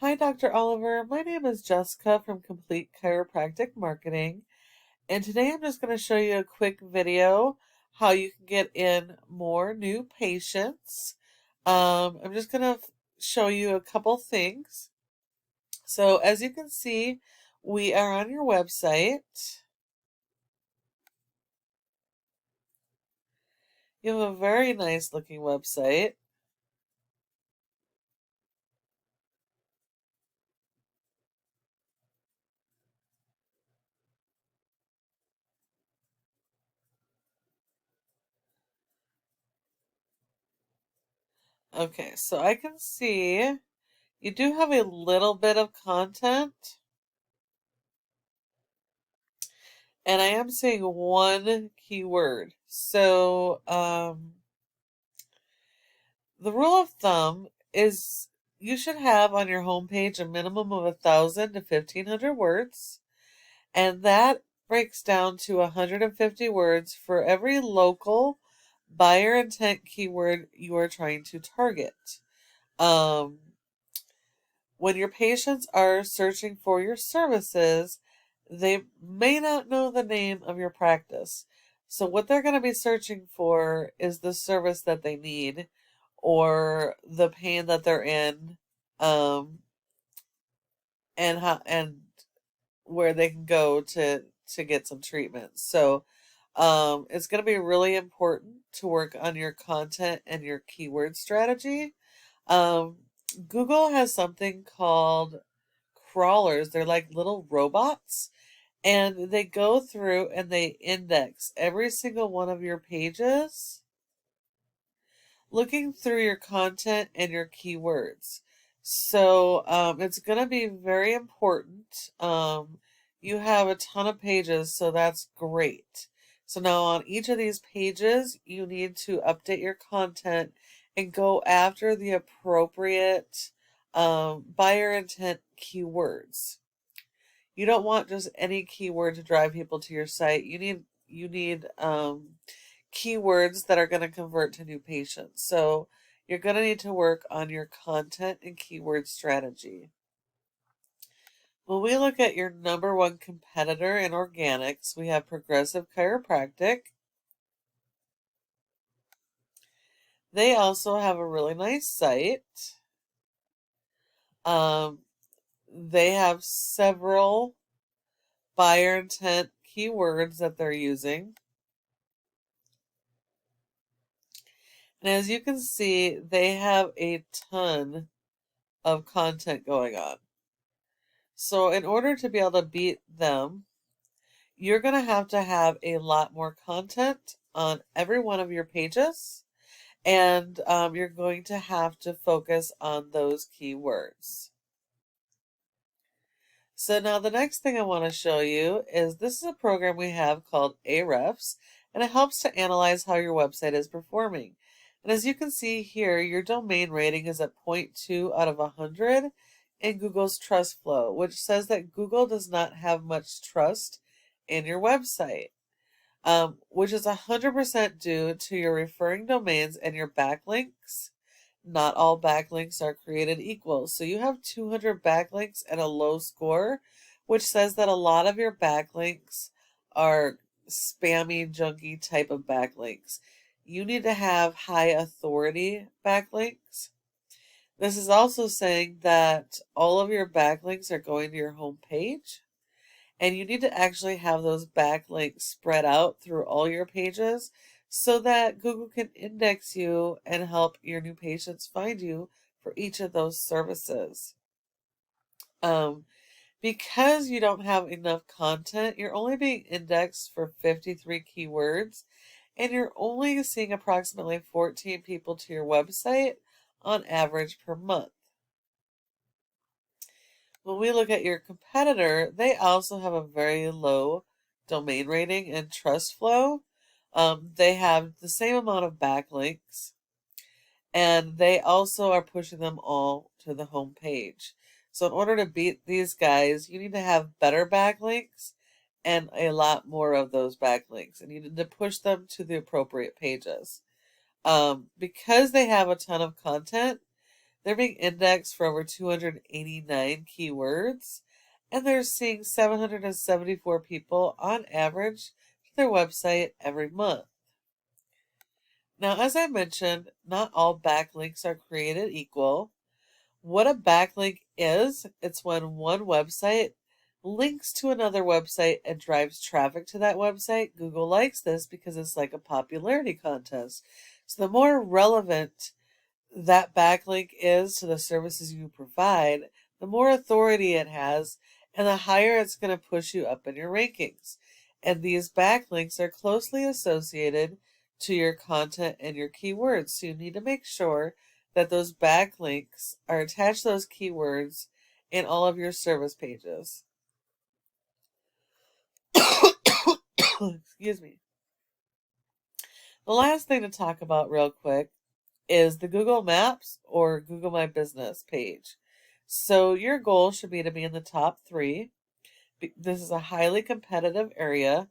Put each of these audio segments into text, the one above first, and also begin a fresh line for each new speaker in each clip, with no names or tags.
Hi, Dr. Oliver. My name is Jessica from Complete Chiropractic Marketing, and today I'm just going to show you a quick video how you can get in more new patients. I'm just going to show you a couple things. So, as you can see, we are on your website. You have a very nice looking website. Okay, so I can see you do have a little bit of content. And I am saying one keyword. So, the rule of thumb is you should have on your homepage a minimum of 1,000 to 1,500 words, and that breaks down to 150 words for every local buyer intent keyword you are trying to target. Um, when your patients are searching for your services, they may not know the name of your practice. So, what they're going to be searching for is the service that they need or the pain that they're in, um, and where they can go to get some treatment. So, it's going to be really important to work on your content and your keyword strategy. Um, Google has something called crawlers. They're like little robots, and they go through and they index every single one of your pages, looking through your content and your keywords. So it's going to be very important. You have a ton of pages, so that's great. So now on each of these pages, you need to update your content and go after the appropriate buyer intent keywords. You don't want just any keyword to drive people to your site. You need keywords that are going to convert to new patients. So you're going to need to work on your content and keyword strategy. When we look at your number one competitor in organics, we have Progressive Chiropractic. They also have a really nice site. Um, they have several buyer intent keywords that they're using. And as you can see, they have a ton of content going on. So in order to be able to beat them, you're going to have a lot more content on every one of your pages, and you're going to have to focus on those keywords. So now the next thing I want to show you is this is a program we have called Ahrefs, and it helps to analyze how your website is performing. And as you can see here, your domain rating is at 0.2 out of 100 in Google's Trust Flow, which says that Google does not have much trust in your website, which is 100% due to your referring domains and your backlinks. Not all backlinks are created equal. So you have 200 backlinks and a low score, which says that a lot of your backlinks are spammy, junky type of backlinks. You need to have high authority backlinks. This is also saying that all of your backlinks are going to your home page, and you need to actually have those backlinks spread out through all your pages so that Google can index you and help your new patients find you for each of those services. Um, because you don't have enough content, you're only being indexed for 53 keywords, and you're only seeing approximately 14 people to your website on average per month. When we look at your competitor, they also have a very low domain rating and trust flow. They have the same amount of backlinks, and they also are pushing them all to the home page. So in order to beat these guys, you need to have better backlinks and a lot more of those backlinks, and you need to push them to the appropriate pages. Because they have a ton of content, They're being indexed for over 289 keywords, and they're seeing 774 people on average to their website every month. Now, as I mentioned, not all backlinks are created equal. What a backlink is, it's when one website links to another website and drives traffic to that website. Google likes this because it's like a popularity contest. So the more relevant that backlink is to the services you provide, the more authority it has, and the higher it's going to push you up in your rankings. And these backlinks are closely associated to your content and your keywords. So you need to make sure that those backlinks are attached to those keywords in all of your service pages. Excuse me. The last thing to talk about real quick is the Google Maps or Google My Business page. So your goal should be to be in the top 3. This is a highly competitive area,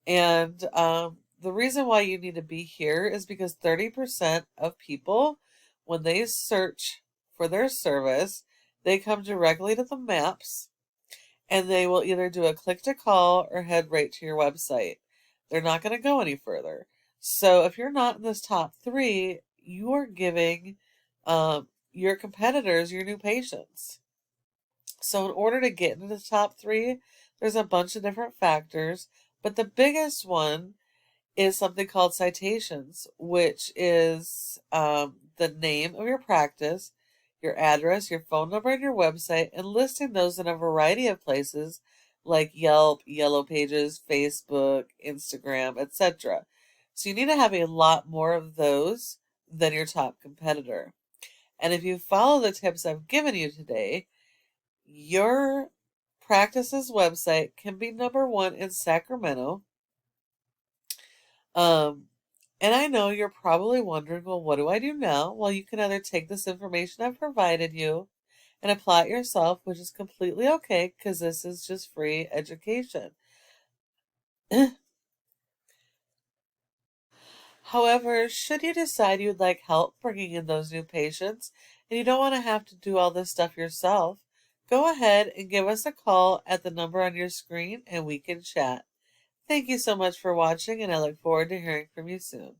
and the reason why you need to be here is because 30% of people, when they search for their service, they come directly to the maps, and they will either do a click to call or head right to your website. They're not going to go any further. So if you're not in this top 3, you are giving your competitors your new patients. So in order to get into the top 3, there's a bunch of different factors, but the biggest one is something called citations, which is the name of your practice, your address, your phone number, and your website, and listing those in a variety of places like Yelp, Yellow Pages, Facebook, Instagram, etc. So you need to have a lot more of those than your top competitor. And if you follow the tips I've given you today, your practice's website can be number 1 in Sacramento. And I know you're probably wondering, well, what do I do now? Well, you can either take this information I've provided you and apply it yourself, which is completely okay because this is just free education. However, should you decide you'd like help bringing in those new patients and you don't want to have to do all this stuff yourself, go ahead and give us a call at the number on your screen and we can chat. Thank you so much for watching, and I look forward to hearing from you soon.